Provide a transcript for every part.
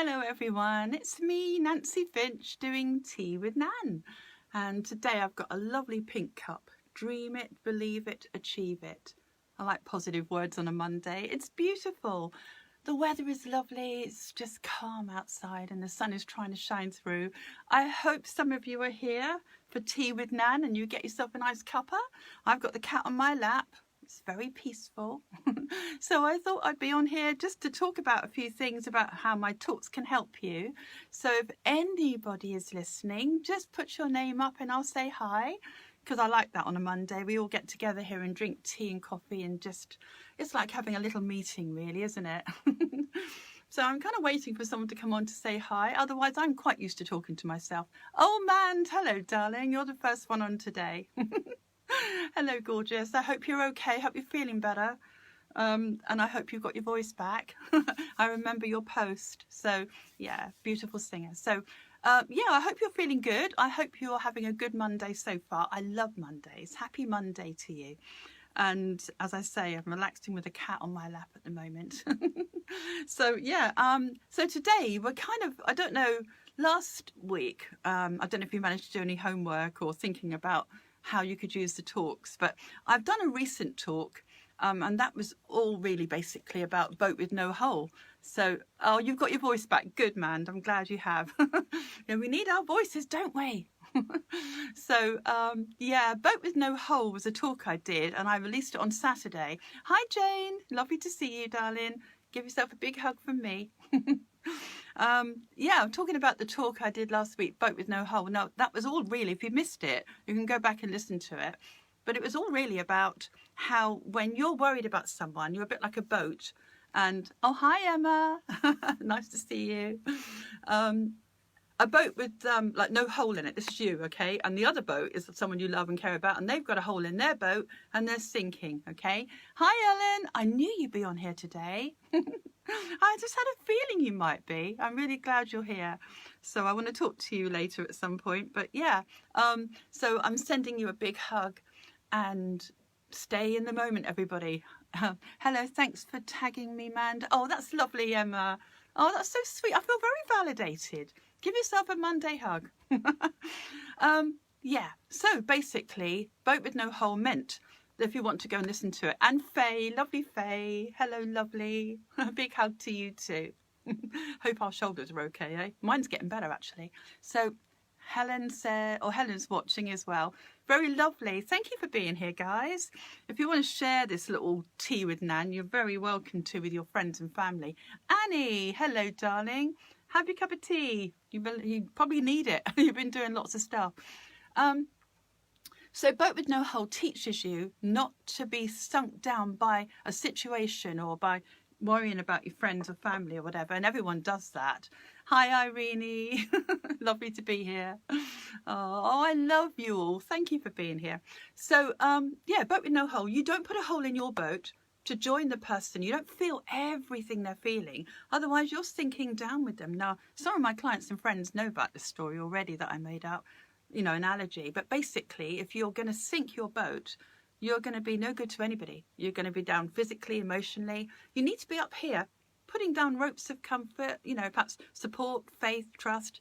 Hello everyone, it's me, Nancy Finch, doing Tea with Nan. And today I've got a lovely pink cup. Dream it, believe it, achieve it. I like positive words on a Monday. It's beautiful. The weather is lovely, it's just calm outside and the sun is trying to shine through. I hope some of you are here for Tea with Nan and you get yourself a nice cuppa. I've got the cat on my lap. It's very peaceful. So I thought I'd be on here just to talk about a few things about how my talks can help you. So if anybody is listening, just put your name up and I'll say hi, because I like that on a Monday. We all get together here and drink tea and coffee and just, it's like having a little meeting really, isn't it? So I'm kind of waiting for someone to come on to say hi. Otherwise, I'm quite used to talking to myself. Oh man, hello darling, you're the first one on today. Hello, gorgeous. I hope you're okay. Hope you're feeling better. And I hope you've got your voice back. I remember your post. So, yeah, beautiful singer. So, yeah, I hope you're feeling good. I hope you're having a good Monday so far. I love Mondays. Happy Monday to you. And as I say, I'm relaxing with a cat on my lap at the moment. So, yeah, so today we're kind of, I don't know, last week, I don't know if you managed to do any homework or thinking about how you could use the talks, but I've done a recent talk and that was all really basically about boat with no hull. So, oh, you've got your voice back. Good, man. I'm glad you have. Yeah, we need our voices, don't we? So, yeah, boat with no hull was a talk I did and I released it on Saturday. Hi, Jane. Lovely to see you, darling. Give yourself a big hug from me. Yeah, I'm talking about the talk I did last week, Boat with No Hull. Now, that was all really, if you missed it, you can go back and listen to it. But it was all really about how when you're worried about someone, you're a bit like a boat. And, oh, hi, Emma. Nice to see you. A boat with like no hole in it. This is you, okay? And the other boat is someone you love and care about, and they've got a hole in their boat and they're sinking, okay? Hi, Ellen. I knew you'd be on here today. I just had a feeling you might be. I'm really glad you're here. So I want to talk to you later at some point. But yeah, so I'm sending you a big hug and stay in the moment, everybody. Hello, thanks for tagging me, Mand. Oh, that's lovely, Emma. Oh, that's so sweet. I feel very validated. Give yourself a Monday hug. Yeah, so basically, Boat with No Hull meant if you want to go and listen to it. And Faye, lovely Faye. Hello, lovely. A big hug to you too. Hope our shoulders are okay, eh? Mine's getting better, actually. So Helen said, or Helen's watching as well. Very lovely. Thank you for being here, guys. If you want to share this little tea with Nan, you're very welcome to with your friends and family. Annie, hello, darling. Have your cup of tea. You probably need it. You've been doing lots of stuff. So Boat with No Hull teaches you not to be sunk down by a situation or by worrying about your friends or family or whatever. And everyone does that. Hi, Irene. Lovely to be here. Oh, I love you all. Thank you for being here. So, yeah, Boat with No Hull. You don't put a hole in your boat to join the person. You don't feel everything they're feeling. Otherwise, you're sinking down with them. Now, some of my clients and friends know about this story already that I made up. You know, analogy. But basically, if you're going to sink your boat, you're going to be no good to anybody. You're going to be down physically, emotionally. You need to be up here, putting down ropes of comfort, you know, perhaps support, faith, trust,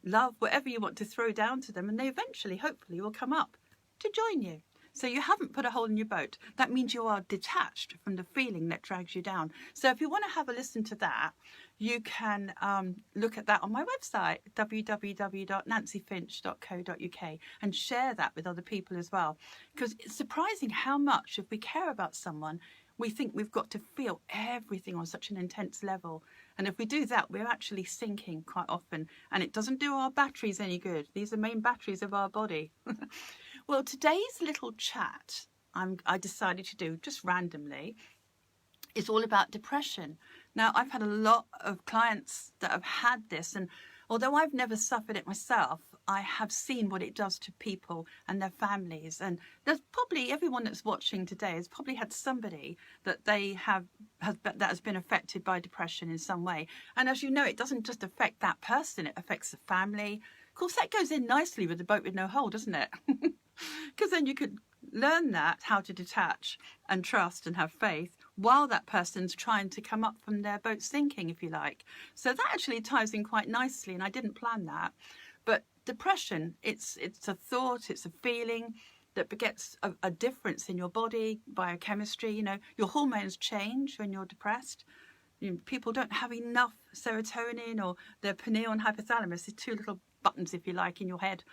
love, whatever you want to throw down to them. And they eventually, hopefully, will come up to join you. So you haven't put a hole in your boat. That means you are detached from the feeling that drags you down. So if you want to have a listen to that, you can look at that on my website, www.nancyfinch.co.uk, and share that with other people as well. Because it's surprising how much, if we care about someone, we think we've got to feel everything on such an intense level. And if we do that, we're actually sinking quite often. And it doesn't do our batteries any good. These are main batteries of our body. Well, today's little chat I decided to do just randomly is all about depression. Now, I've had a lot of clients that have had this, and although I've never suffered it myself, I have seen what it does to people and their families. And there's probably everyone that's watching today has probably had somebody that that has been affected by depression in some way. And as you know, it doesn't just affect that person, it affects the family. Of course, that goes in nicely with the Boat with No Hull, doesn't it? Because then you could learn that, how to detach and trust and have faith while that person's trying to come up from their boat's sinking, if you like. So that actually ties in quite nicely, and I didn't plan that. But depression, it's a thought, it's a feeling that begets a difference in your body, biochemistry. You know, your hormones change when you're depressed. You know, people don't have enough serotonin, or their pineal and hypothalamus, these two little buttons, if you like, in your head,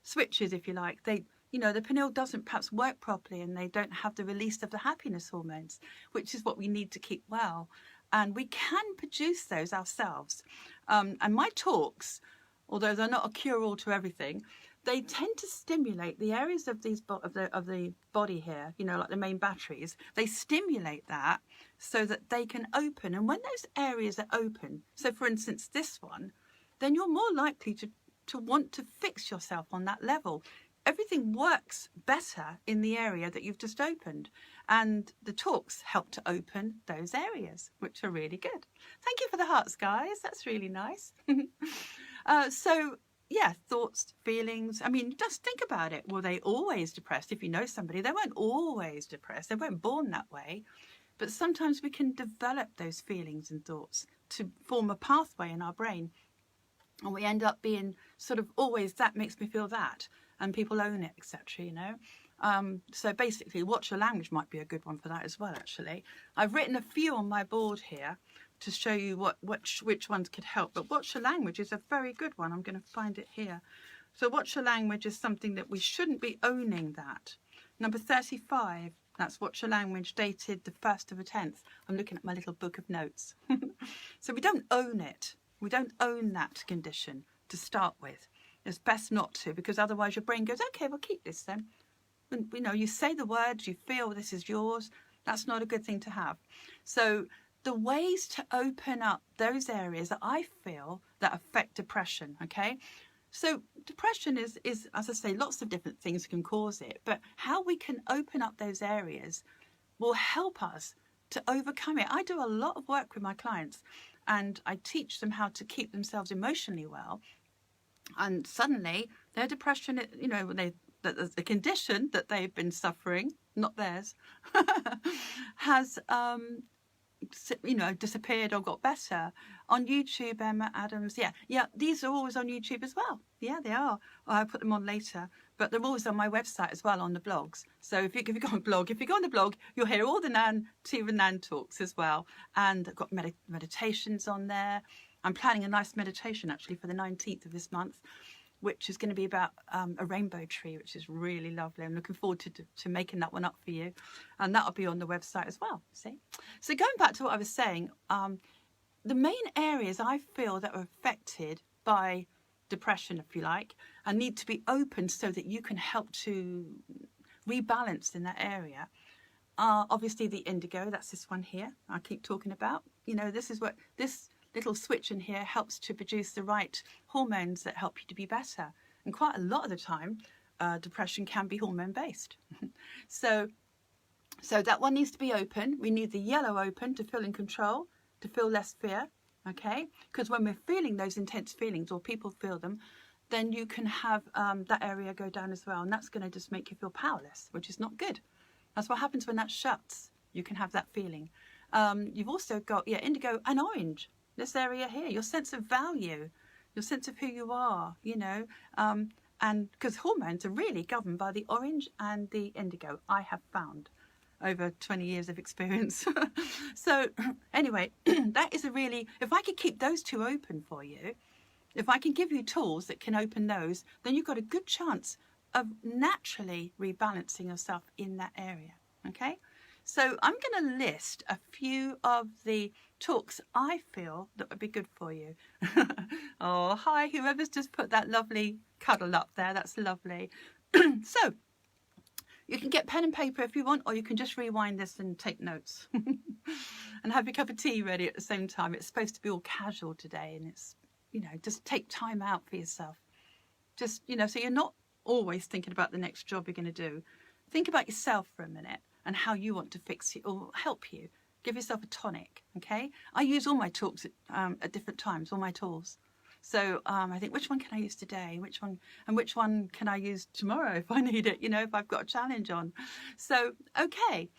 switches, if you like. The pineal doesn't perhaps work properly, and they don't have the release of the happiness hormones, which is what we need to keep well. And we can produce those ourselves. And my talks, although they're not a cure-all to everything, they tend to stimulate the areas of the body here, you know, like the main batteries. They stimulate that so that they can open. And when those areas are open, so for instance this one, then you're more likely to want to fix yourself on that level. Everything works better in the area that you've just opened. And the talks help to open those areas, which are really good. Thank you for the hearts, guys. That's really nice. So, yeah, thoughts, feelings. I mean, just think about it. Were they always depressed? If you know somebody, they weren't always depressed. They weren't born that way. But sometimes we can develop those feelings and thoughts to form a pathway in our brain. And we end up being sort of always, that makes me feel that. And people own it, etc., you know. So basically, watch your language might be a good one for that as well, actually. I've written a few on my board here to show you which ones could help. But watch your language is a very good one. I'm going to find it here. So watch your language is something that we shouldn't be owning that. Number 35, that's watch your language, dated the 1st of the 10th. I'm looking at my little book of notes. So we don't own it. We don't own that condition to start with. It's best not to, because otherwise your brain goes, okay, we'll keep this then. And, you know, you say the words, you feel this is yours. That's not a good thing to have. So the ways to open up those areas that I feel that affect depression, okay? So depression is, as I say, lots of different things can cause it, but how we can open up those areas will help us to overcome it. I do a lot of work with my clients, and I teach them how to keep themselves emotionally well. And suddenly their depression, you know, the condition that they've been suffering, not theirs, has, you know, disappeared or got better. On YouTube, Emma Adams, yeah, these are always on YouTube as well. Yeah, they are. I'll put them on later, but they're always on my website as well, on the blogs. So if you go on the blog, you'll hear all the Tea with Nan talks as well. And I've got meditations on there. I'm planning a nice meditation actually for the 19th of this month, which is going to be about a rainbow tree, which is really lovely. I'm looking forward to making that one up for you. And that'll be on the website as well, see? So going back to what I was saying, the main areas I feel that are affected by depression, if you like, and need to be opened so that you can help to rebalance in that area are obviously the indigo. That's this one here I keep talking about. You know, this is what this little switch in here helps to produce the right hormones that help you to be better. And quite a lot of the time, depression can be hormone based. So that one needs to be open. We need the yellow open to feel in control, to feel less fear, okay? Because when we're feeling those intense feelings, or people feel them, then you can have that area go down as well. And that's going to just make you feel powerless, which is not good. That's what happens when that shuts. You can have that feeling. You've also got, indigo and orange. This area here, your sense of value, your sense of who you are, you know, and because hormones are really governed by the orange and the indigo, I have found over 20 years of experience. So anyway, that is a really, if I could keep those two open for you, if I can give you tools that can open those, then you've got a good chance of naturally rebalancing yourself in that area, okay? So I'm going to list a few of the talks I feel that would be good for you. Oh, hi, whoever's just put that lovely cuddle up there. That's lovely. So you can get pen and paper if you want, or you can just rewind this and take notes and have your cup of tea ready at the same time. It's supposed to be all casual today, and it's, you know, just take time out for yourself. Just, you know, so you're not always thinking about the next job you're going to do. Think about yourself for a minute and how you want to fix it or help you. Give yourself a tonic, okay? I use all my talks at different times, all my tools. So I think, which one can I use today? Which one can I use tomorrow if I need it, you know, if I've got a challenge on? So, okay,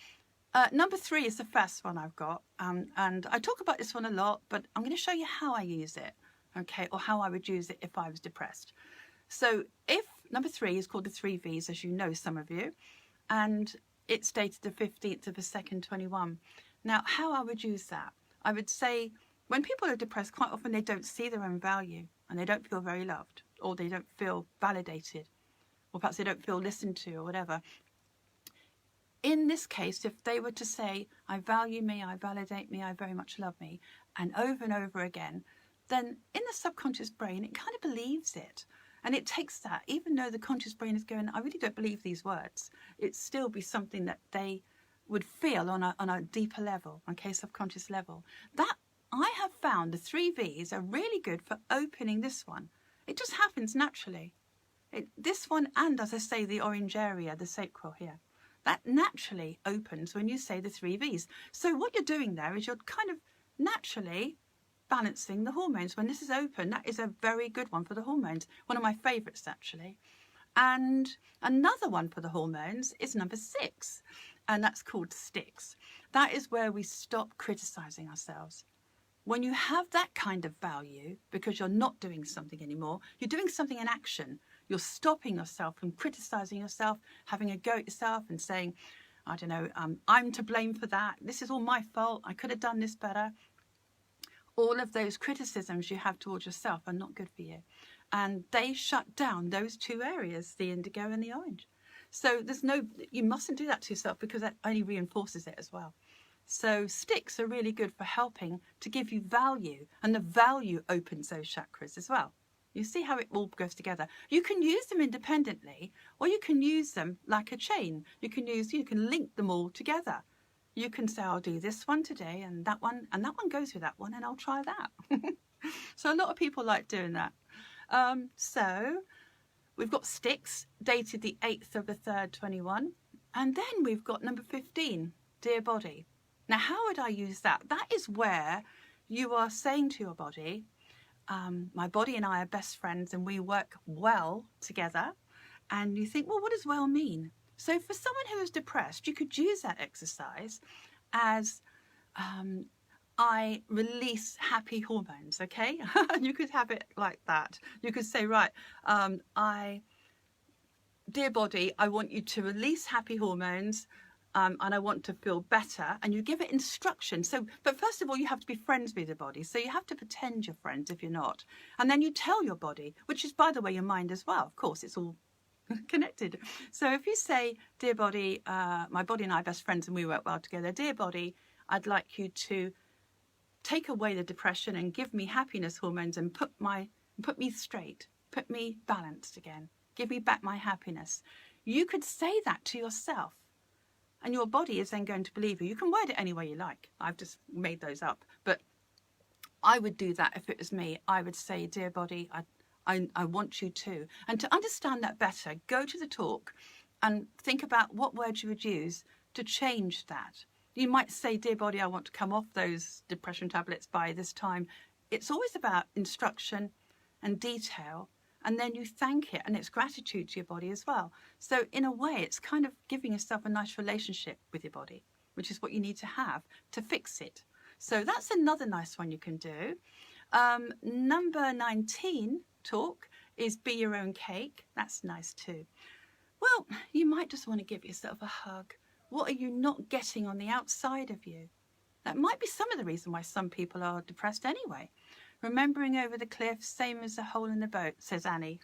Number 3 is the first one I've got, and I talk about this one a lot, but I'm going to show you how I use it, okay, or how I would use it if I was depressed. So if number 3 is called the 3 V's, as you know, some of you, and it's dated the 15th of the 2nd, 21. Now, how I would use that, I would say when people are depressed, quite often they don't see their own value and they don't feel very loved, or they don't feel validated, or perhaps they don't feel listened to, or whatever. In this case, if they were to say, I value me, I validate me, I very much love me, and over again, then in the subconscious brain, it kind of believes it. And it takes that, even though the conscious brain is going, I really don't believe these words, it'd still be something that they would feel on a deeper level, okay, subconscious level. That, I have found the 3 V's are really good for opening this one. It just happens naturally. This one, and as I say, the orange area, the sacral here, that naturally opens when you say the 3 V's. So what you're doing there is you're kind of naturally balancing the hormones. When this is open, that is a very good one for the hormones. One of my favourites, actually. And another one for the hormones is number 6, and that's called sticks. That is where we stop criticising ourselves. When you have that kind of value, because you're not doing something anymore, you're doing something in action. You're stopping yourself from criticising yourself, having a go at yourself and saying, I don't know, I'm to blame for that. This is all my fault. I could have done this better. All of those criticisms you have towards yourself are not good for you. And they shut down those 2 areas, the indigo and the orange. So you mustn't do that to yourself, because that only reinforces it as well. So sticks are really good for helping to give you value, and the value opens those chakras as well. You see how it all goes together. You can use them independently, or you can use them like a chain. You can link them all together. You can say, I'll do this one today, and that one goes with that one, and I'll try that. So a lot of people like doing that. So we've got sticks, dated the 8th of the 3rd, 21. And then we've got number 15, dear body. Now, how would I use that? That is where you are saying to your body, my body and I are best friends and we work well together. And you think, well, what does well mean? So for someone who is depressed, you could use that exercise as I release happy hormones, okay? You could have it like that. You could say, right, dear body, I want you to release happy hormones, and I want to feel better, and you give it instruction. So, but first of all, you have to be friends with your body. So you have to pretend you're friends if you're not. And then you tell your body, which is, by the way, your mind as well. Of course, it's all connected. So if you say, dear body, my body and I are best friends and we work well together. Dear body, I'd like you to take away the depression and give me happiness hormones and put me straight, put me balanced again. Give me back my happiness. You could say that to yourself. And your body is then going to believe you. You can word it any way you like. I've just made those up. But I would do that if it was me. I would say, dear body, I want you to. And to understand that better, go to the talk and think about what words you would use to change that. You might say, dear body, I want to come off those depression tablets by this time. It's always about instruction and detail. And then you thank it, and it's gratitude to your body as well. So in a way, it's kind of giving yourself a nice relationship with your body, which is what you need to have to fix it. So that's another nice one you can do. Number 19 talk is be your own cake. That's nice too. Well, you might just want to give yourself a hug. What are you not getting on the outside of you? That might be some of the reason why some people are depressed anyway. Remembering over the cliff, same as the hole in the boat, says Annie.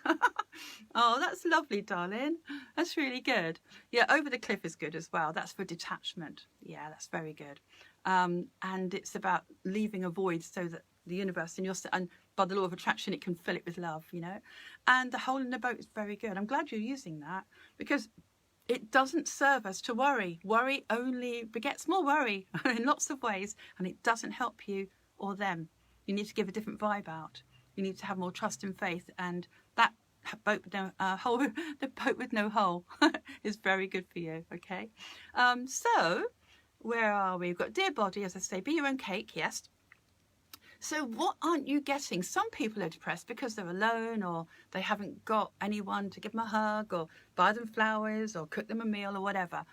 Oh, that's lovely, darling. That's really good. Yeah, over the cliff is good as well. That's for detachment. Yeah, that's very good. And it's about leaving a void so that the universe and by the law of attraction, it can fill it with love, you know. And the hole in the boat is very good. I'm glad you're using that, because it doesn't serve us to worry. Worry only begets more worry in lots of ways, and it doesn't help you or them. You need to give a different vibe out. You need to have more trust and faith, and that boat with no hole, the boat with no hole, is very good for you. Okay, so where are we? We've got dear body, as I say, be your own cake. Yes. So what aren't you getting? Some people are depressed because they're alone, or they haven't got anyone to give them a hug, or buy them flowers, or cook them a meal, or whatever.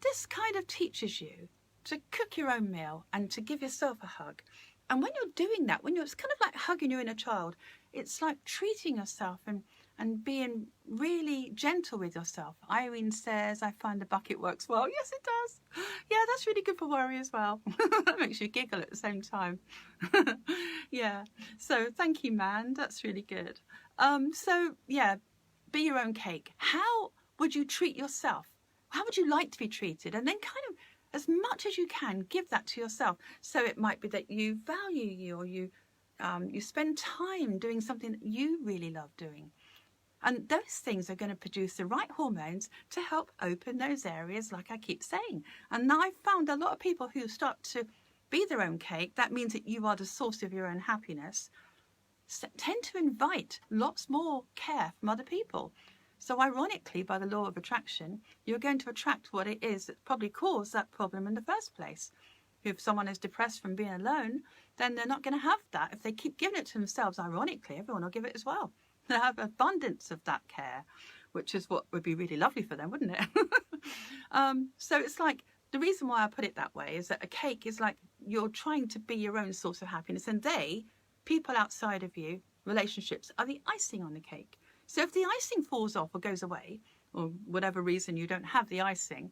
this kind of teaches you to cook your own meal and to give yourself a hug. And when you're doing that, it's kind of like hugging your inner child, it's like treating yourself and being really gentle with yourself. Irene says, I find the bucket works well. Yes, it does. Yeah, that's really good for worry as well. That makes you giggle at the same time. Yeah, so thank you, man. That's really good. So yeah, be your own cake. How would you treat yourself? How would you like to be treated? And then kind of, as much as you can, give that to yourself. So it might be that you value you, or you spend time doing something that you really love doing. And those things are going to produce the right hormones to help open those areas, like I keep saying. And now I've found a lot of people who start to be their own cake, that means that you are the source of your own happiness, tend to invite lots more care from other people. So ironically, by the law of attraction, you're going to attract what it is that probably caused that problem in the first place. If someone is depressed from being alone, then they're not going to have that. If they keep giving it to themselves, ironically, everyone will give it as well. They have abundance of that care, which is what would be really lovely for them, wouldn't it? So it's like, the reason why I put it that way is that a cake is like you're trying to be your own source of happiness, and people outside of you, relationships, are the icing on the cake. So if the icing falls off or goes away, or whatever reason you don't have the icing,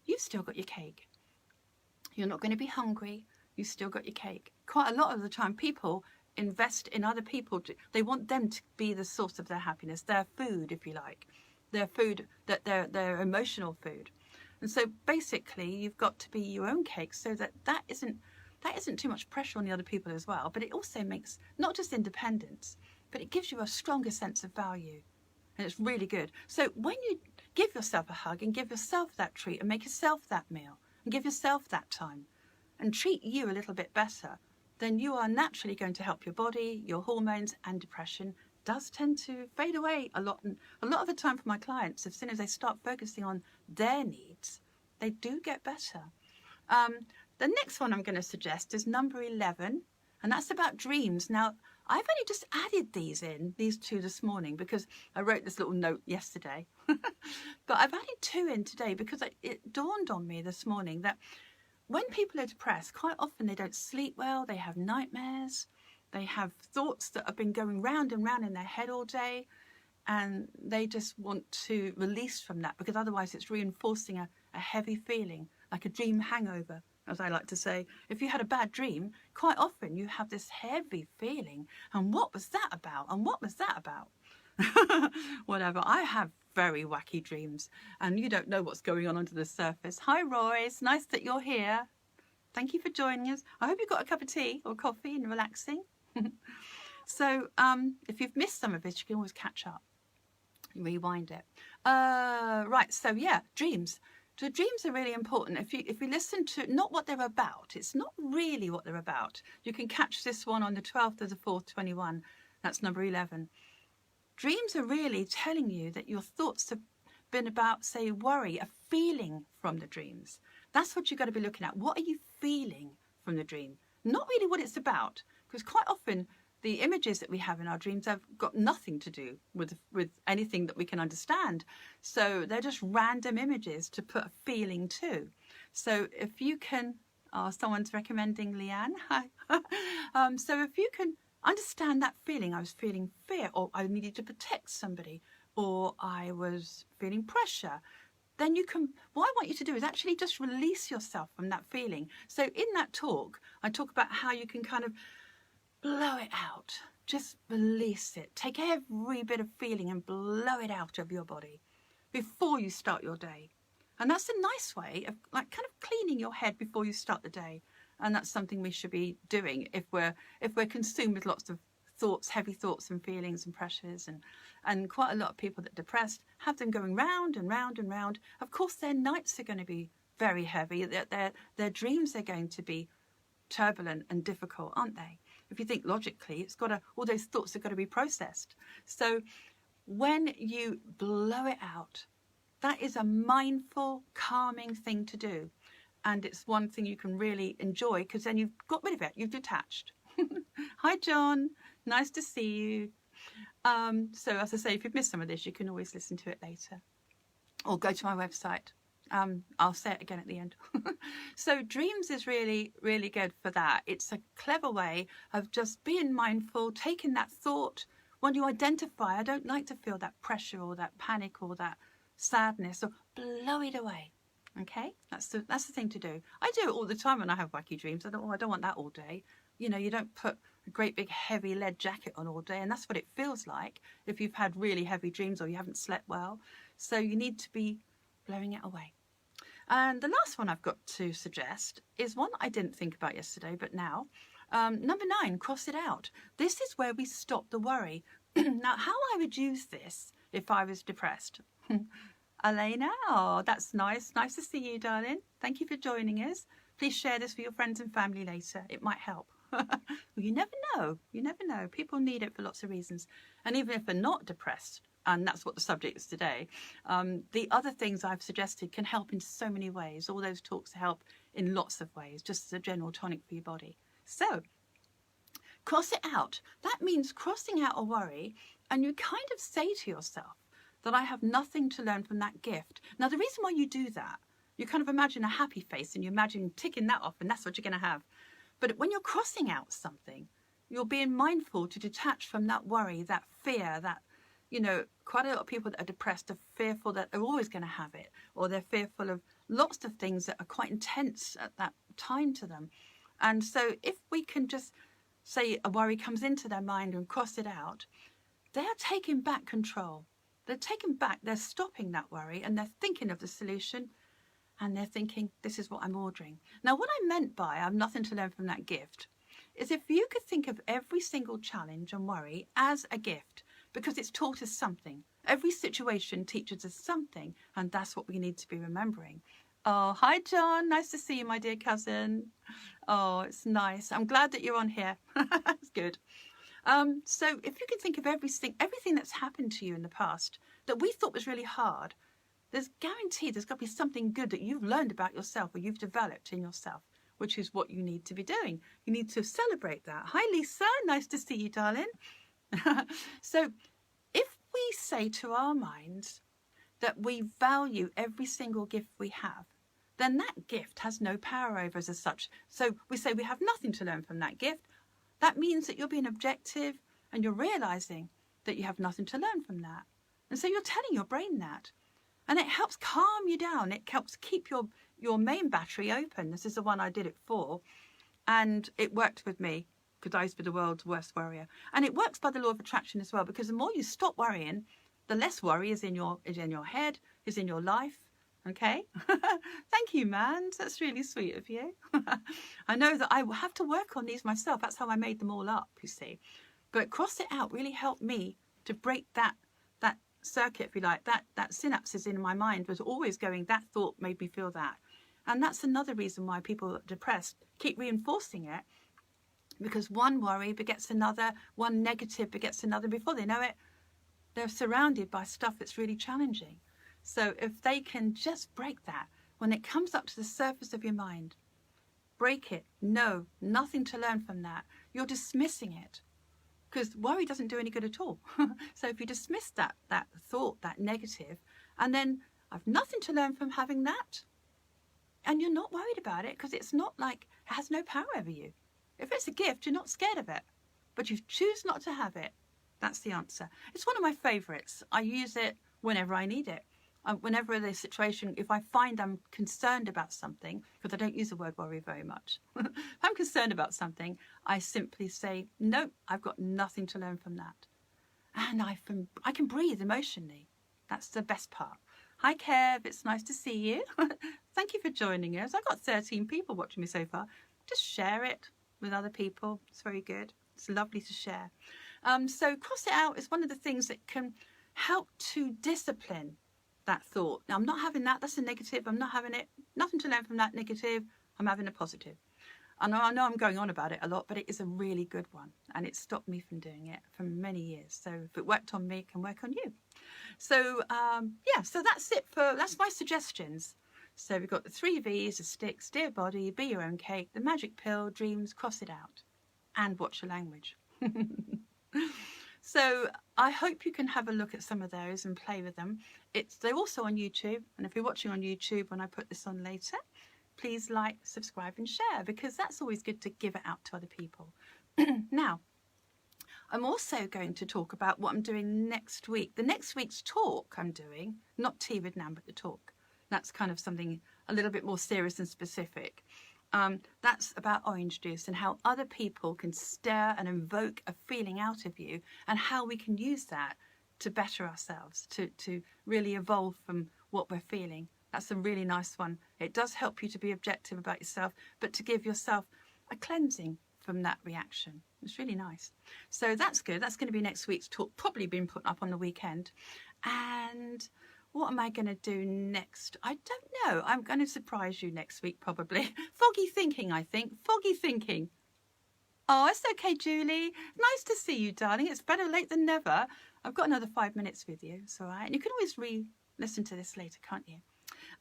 you've still got your cake. You're not going to be hungry. You've still got your cake. Quite a lot of the time, people invest in other people. They want them to be the source of their happiness, their food, if you like, their food, their emotional food. And so basically, you've got to be your own cake, so that isn't too much pressure on the other people as well. But it also makes not just independence, but it gives you a stronger sense of value. And it's really good. So when you give yourself a hug and give yourself that treat and make yourself that meal and give yourself that time and treat you a little bit better, then you are naturally going to help your body, your hormones, and depression does tend to fade away a lot. And a lot of the time for my clients, as soon as they start focusing on their needs, they do get better. The next one I'm going to suggest is number 11, and that's about dreams. Now, I've only just added these two this morning because I wrote this little note yesterday. But I've added 2 in today because it dawned on me this morning that when people are depressed, quite often they don't sleep well, they have nightmares, they have thoughts that have been going round and round in their head all day, and they just want to release from that because otherwise it's reinforcing a heavy feeling, like a dream hangover, as I like to say. If you had a bad dream, quite often you have this heavy feeling, and what was that about? And what was that about? Whatever. I have very wacky dreams, and you don't know what's going on under the surface. Hi, Royce. Nice that you're here. Thank you for joining us. I hope you got a cup of tea or coffee and relaxing. So if you've missed some of it, you can always catch up. Rewind it. Right. So yeah, dreams. So dreams are really important. If we listen to not what they're about, it's not really what they're about. You can catch this one on the 12th of the 4th, 21. That's number 11. Dreams are really telling you that your thoughts have been about, say, worry, a feeling from the dreams. That's what you've got to be looking at. What are you feeling from the dream? Not really what it's about, because quite often the images that we have in our dreams have got nothing to do with anything that we can understand. So they're just random images to put a feeling to. So if you can, someone's recommending Leanne. Hi. So if you can understand that feeling, I was feeling fear, or I needed to protect somebody, or I was feeling pressure, then you can, what I want you to do is actually just release yourself from that feeling. So in that talk, I talk about how you can kind of blow it out. Just release it. Take every bit of feeling and blow it out of your body before you start your day. And that's a nice way of like kind of cleaning your head before you start the day. And that's something we should be doing if we're consumed with lots of thoughts, heavy thoughts and feelings and pressures. And quite a lot of people that are depressed have them going round and round and round. Of course, their nights are going to be very heavy. Their dreams are going to be turbulent and difficult, aren't they? If you think logically, all those thoughts have got to be processed. So when you blow it out, that is a mindful, calming thing to do. And it's one thing you can really enjoy because then you've got rid of it. You've detached. Hi, John. Nice to see you. So as I say, if you've missed some of this, you can always listen to it later. Or go to my website, I'll say it again at the end. So dreams is really, really good for that. It's a clever way of just being mindful, taking that thought. When you identify, I don't like to feel that pressure or that panic or that sadness, or blow it away. Okay, that's the thing to do. I do it all the time when I have wacky dreams. I don't want that all day. You know, you don't put a great big heavy lead jacket on all day, and that's what it feels like if you've had really heavy dreams or you haven't slept well. So you need to be blowing it away. And the last one I've got to suggest is one I didn't think about yesterday, but now. Number 9, cross it out. This is where we stop the worry. Now, how I would use this if I was depressed. Elena, oh, that's nice. Nice to see you, darling. Thank you for joining us. Please share this with your friends and family later. It might help. Well, you never know. You never know. People need it for lots of reasons. And even if they're not depressed, and that's what the subject is today, the other things I've suggested can help in so many ways. All those talks help in lots of ways, just as a general tonic for your body. So, cross it out. That means crossing out a worry, and you kind of say to yourself that I have nothing to learn from that gift. Now, the reason why you do that, you kind of imagine a happy face and you imagine ticking that off, and that's what you're going to have. But when you're crossing out something, you're being mindful to detach from that worry, that fear, that, you know, quite a lot of people that are depressed are fearful that they're always going to have it, or they're fearful of lots of things that are quite intense at that time to them. And so if we can just say a worry comes into their mind and cross it out, they're taking back control. They're taking back, they're stopping that worry, and they're thinking of the solution, and they're thinking, this is what I'm ordering. Now, what I meant by I've nothing to learn from that gift is if you could think of every single challenge and worry as a gift, because it's taught us something. Every situation teaches us something, and that's what we need to be remembering. Oh, hi, John. Nice to see you, my dear cousin. Oh, it's nice. I'm glad that you're on here. It's good. So if you can think of everything that's happened to you in the past that we thought was really hard, there's guaranteed there's got to be something good that you've learned about yourself or you've developed in yourself, which is what you need to be doing. You need to celebrate that. Hi, Lisa. Nice to see you, darling. So if we say to our minds that we value every single gift we have, then that gift has no power over us as such. So we say we have nothing to learn from that gift. That means that you're being objective and you're realizing that you have nothing to learn from that. And so you're telling your brain that. And it helps calm you down. It helps keep your main battery open. This is the one I did it for. And it worked with me because I used to be the world's worst worrier. And it works by the law of attraction as well, because the more you stop worrying, the less worry is in your head, is in your life. Okay? Thank you, man. That's really sweet of you. I know that I will have to work on these myself. That's how I made them all up, you see. But cross it out really helped me to break that circuit, if you like. That synapses in my mind was always going, that thought made me feel that. And that's another reason why people are depressed keep reinforcing it, because one worry begets another, one negative begets another. Before they know it, they're surrounded by stuff that's really challenging. So if they can just break that, when it comes up to the surface of your mind, break it. No, nothing to learn from that. You're dismissing it, because worry doesn't do any good at all. So if you dismiss that thought, that negative, and then I've nothing to learn from having that, and you're not worried about it, because it's not like it has no power over you. If it's a gift, you're not scared of it, but you choose not to have it. That's the answer. It's one of my favorites. I use it whenever I need it. Whenever the situation, if I find I'm concerned about something, because I don't use the word worry very much. If I'm concerned about something, I simply say, no, I've got nothing to learn from that. And I can breathe emotionally. That's the best part. Hi, Kev. It's nice to see you. Thank you for joining us. I've got 13 people watching me so far. Just share it with other people. It's very good. It's lovely to share. So cross it out is one of the things that can help to discipline that thought. Now, I'm not having that. That's a negative. I'm not having it. Nothing to learn from that negative. I'm having a positive. And I know I'm going on about it a lot, but it is a really good one. And it stopped me from doing it for many years. So if it worked on me, it can work on you. So, so that's my suggestions. So we've got the 3 V's, the sticks, dear body, be your own cake, the magic pill, dreams, cross it out, and watch your language. So I hope you can have a look at some of those and play with them. They're also on YouTube, and if you're watching on YouTube when I put this on later, please like, subscribe and share, because that's always good to give it out to other people. Now, I'm also going to talk about what I'm doing next week. The next week's talk I'm doing, not Tea with Nan, but the talk. That's kind of something a little bit more serious and specific. That's about orange juice and how other people can stir and invoke a feeling out of you, and how we can use that to better ourselves, to really evolve from what we're feeling. That's a really nice one. It does help you to be objective about yourself, but to give yourself a cleansing from that reaction. It's really nice. So that's good. That's going to be next week's talk, probably being put up on the weekend. And what am I going to do next? I don't know. I'm going to surprise you next week, probably. Foggy thinking, I think. Foggy thinking. Oh, it's okay, Julie. Nice to see you, darling. It's better late than never. I've got another 5 minutes with you. It's all right. And you can always re-listen to this later, can't you?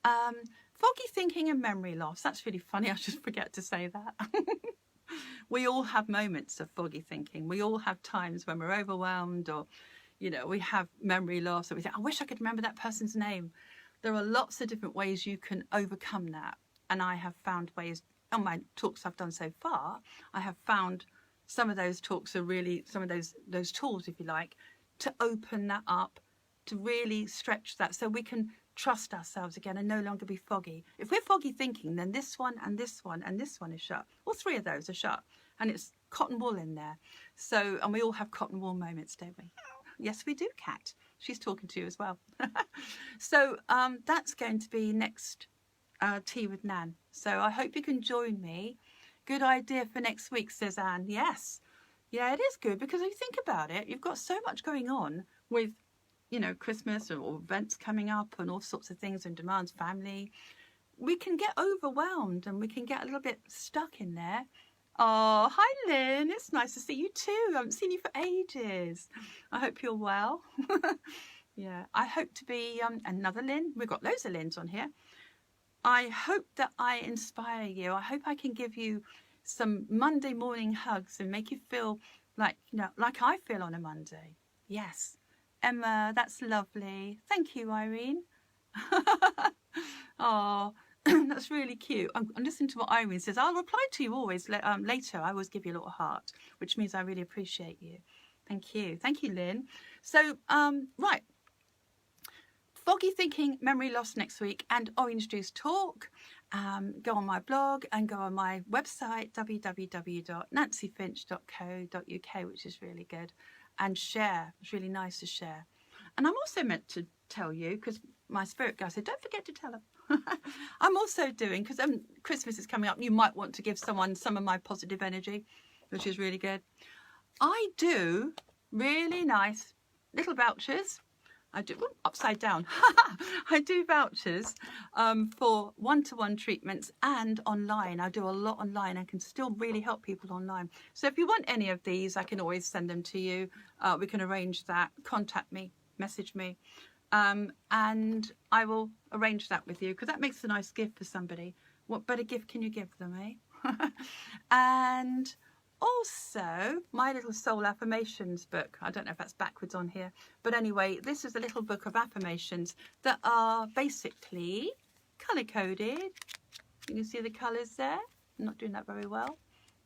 Foggy thinking and memory loss. That's really funny. I just forget to say that. We all have moments of foggy thinking. We all have times when we're overwhelmed, or, you know, we have memory loss, or we think, I wish I could remember that person's name. There are lots of different ways you can overcome that. And I have found ways, on my talks I've done so far, I have found some of those talks are really, some of those tools, if you like, to open that up, to really stretch that so we can trust ourselves again and no longer be foggy. If we're foggy thinking, then this one and this one and this one is shut. All three of those are shut, and it's cotton wool in there. So, and we all have cotton wool moments, don't we? Yes, we do, Kat. She's talking to you as well. So that's going to be next Tea with Nan. So I hope you can join me. Good idea for next week, says Anne. Yes. Yeah, it is good, because if you think about it, you've got so much going on with, you know, Christmas or events coming up and all sorts of things and demands, family. We can get overwhelmed and we can get a little bit stuck in there. Oh, hi, Lynn. It's nice to see you too. I haven't seen you for ages. I hope you're well. Yeah, I hope to be another Lynn. We've got loads of Lynns on here. I hope that I inspire you. I hope I can give you some Monday morning hugs and make you feel like, you know, like I feel on a Monday. Yes. Emma, that's lovely. Thank you, Irene. Oh, that's really cute. I'm listening to what Irene says. I'll reply to you always later. I always give you a little heart, which means I really appreciate you. Thank you. Thank you, Lynn. So, right. Foggy thinking, memory loss next week, and orange juice talk. Go on my blog and go on my website, www.nancyfinch.co.uk, which is really good. And share. It's really nice to share. And I'm also meant to tell you, because my spirit guy said, don't forget to tell them. I'm also doing, because Christmas is coming up, you might want to give someone some of my positive energy, which is really good. I do really nice little vouchers. I do upside down. I do vouchers for one-to-one treatments and online. I do a lot online. I can still really help people online. So if you want any of these, I can always send them to you. We can arrange that. Contact me, message me, and I will arrange that with you, because that makes a nice gift for somebody. What better gift can you give them, eh? And also, my little soul affirmations book. I don't know if that's backwards on here. But anyway, this is a little book of affirmations that are basically colour-coded. You can see the colours there. I'm not doing that very well.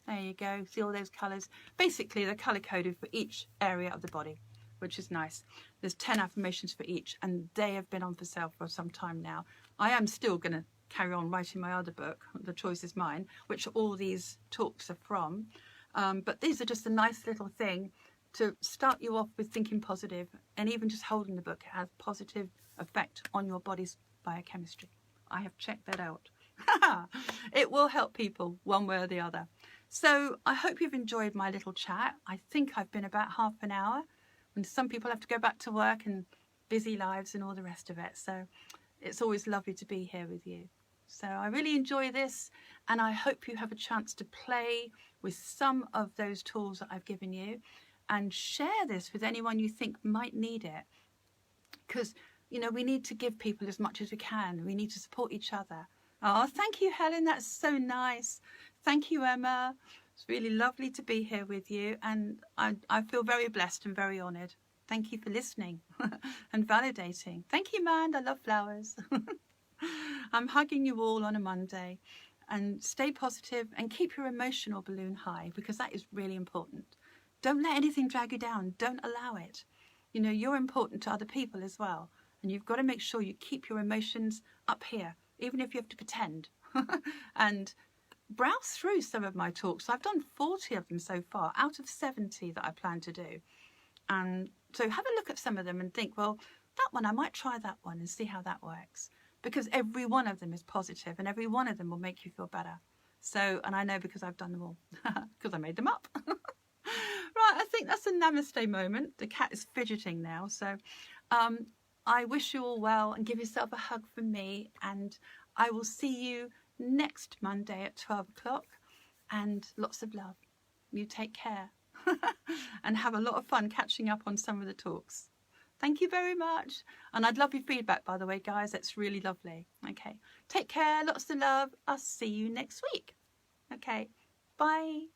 There you go. See all those colours. Basically, they're colour-coded for each area of the body, which is nice. There's 10 affirmations for each, and they have been on for sale for some time now. I am still going to carry on writing my other book, The Choice is Mine, which all these talks are from. But these are just a nice little thing to start you off with thinking positive, and even just holding the book has positive effect on your body's biochemistry. I have checked that out. It will help people one way or the other. So I hope you've enjoyed my little chat. I think I've been about half an hour, and some people have to go back to work and busy lives and all the rest of it. So it's always lovely to be here with you. So I really enjoy this, and I hope you have a chance to play with some of those tools that I've given you, and share this with anyone you think might need it. Because, you know, we need to give people as much as we can. We need to support each other. Oh, thank you, Helen. That's so nice. Thank you, Emma. It's really lovely to be here with you, and I feel very blessed and very honoured. Thank you for listening and validating. Thank you, man. I love flowers. I'm hugging you all on a Monday, and stay positive and keep your emotional balloon high, because that is really important. Don't let anything drag you down. Don't allow it. You know, you're important to other people as well, and you've got to make sure you keep your emotions up here, even if you have to pretend. And browse through some of my talks. I've done 40 of them so far out of 70 that I plan to do. And so have a look at some of them and think, well, that one, I might try that one and see how that works. Because every one of them is positive and every one of them will make you feel better. So, and I know because I've done them all, because I made them up. Right, I think that's a namaste moment. The cat is fidgeting now. So I wish you all well, and give yourself a hug from me. And I will see you next Monday at 12 o'clock, and lots of love. You take care and have a lot of fun catching up on some of the talks. Thank you very much, and I'd love your feedback, by the way, guys. That's really lovely. Okay, take care, lots of love. I'll see you next week. Okay, bye.